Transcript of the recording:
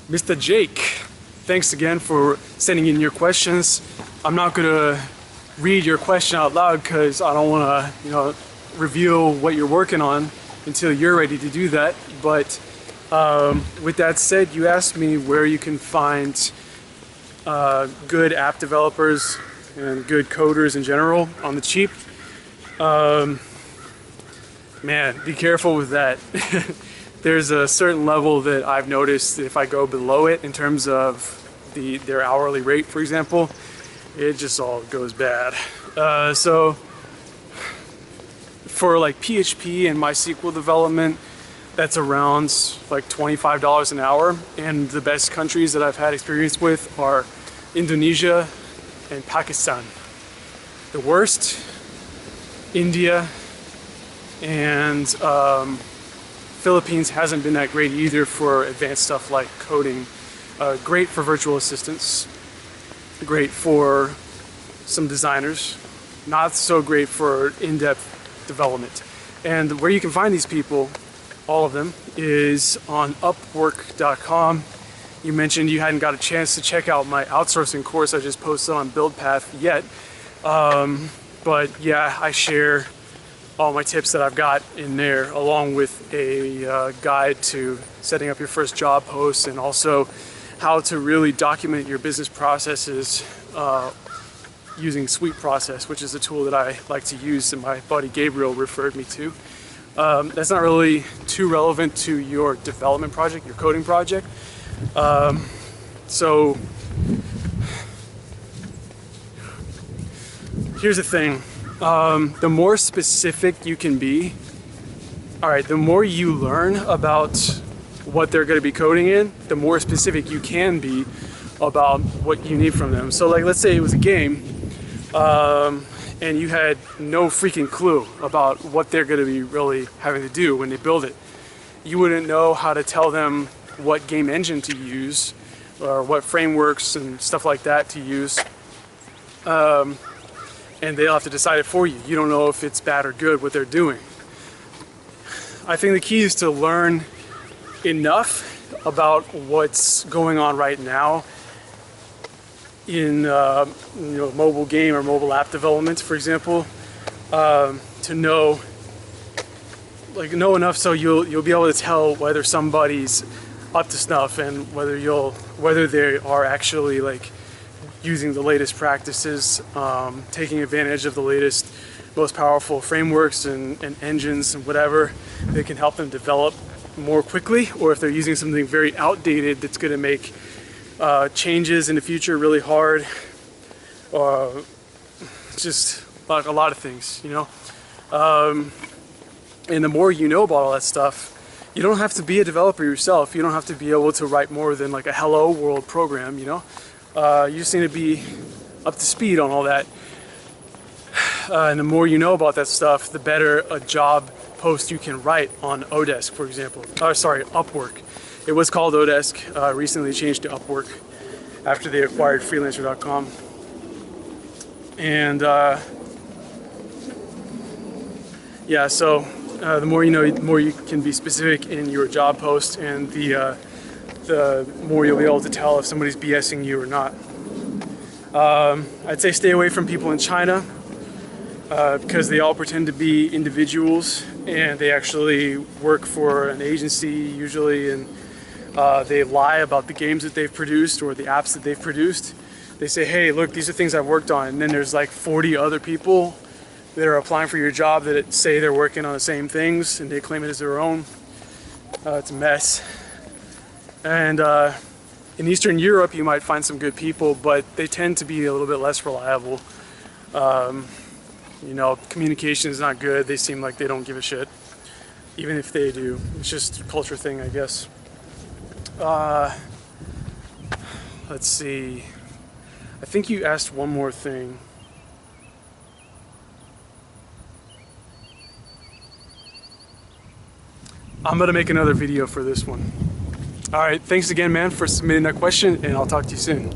Mr. Jake, thanks again for sending in your questions. I'm not gonna read your question out loud because I don't want to, reveal what you're working on until you're ready to do that. But with that said, you asked me where you can find good app developers and good coders in general on the cheap. Man, be careful with that. There's a certain level that I've noticed if I go below it in terms of their hourly rate, for example, it just all goes bad. So for like PHP and MySQL development, that's around like $25 an hour. And the best countries that I've had experience with are Indonesia and Pakistan. The worst, India, and Philippines hasn't been that great either for advanced stuff like coding. Great for virtual assistants, great for some designers, not so great for in-depth development. And where you can find these people, all of them, is on Upwork.com. You mentioned you hadn't got a chance to check out my outsourcing course I just posted on BuildPath yet. But yeah, I share all my tips that I've got in there, along with a guide to setting up your first job post, and also how to really document your business processes using SweetProcess, which is a tool that I like to use and my buddy Gabriel referred me to. That's not really too relevant to your development project, your coding project. So here's the thing. The more specific you can be, the more you learn about what they're going to be coding in, the more specific you can be about what you need from them. So like, let's say it was a game, and you had no freaking clue about what they're going to be really having to do when they build it. You wouldn't know how to tell them what game engine to use, or what frameworks and stuff like that to use. And they'll have to decide it for you. You don't know if it's bad or good what they're doing. I think the key is to learn enough about what's going on right now in mobile game or mobile app development, for example, to know enough so you'll be able to tell whether somebody's up to snuff and whether they are actually like using the latest practices, taking advantage of the latest, most powerful frameworks and engines and whatever that can help them develop more quickly, or if they're using something very outdated that's going to make changes in the future really hard. Just like a lot of things, and the more you know about all that stuff, you don't have to be a developer yourself. You don't have to be able to write more than like a hello world program, You just need to be up to speed on all that. And the more you know about that stuff, the better a job post you can write on Odesk, for example. Upwork. It was called Odesk, recently changed to Upwork after they acquired Freelancer.com. And yeah, so the more you know, the more you can be specific in your job post, and the more you'll be able to tell if somebody's BSing you or not. I'd say stay away from people in China because they all pretend to be individuals, and they actually work for an agency usually, and they lie about the games that they've produced or the apps that they've produced. They say, hey, look, these are things I've worked on, and then there's like 40 other people that are applying for your job that say they're working on the same things, and they claim it as their own. It's a mess. And in Eastern Europe, you might find some good people, but they tend to be a little bit less reliable. Communication is not good. They seem like they don't give a shit, even if they do. It's just a culture thing, I guess. Let's see. I think you asked one more thing. I'm gonna make another video for this one. All right, thanks again, man, for submitting that question, and I'll talk to you soon.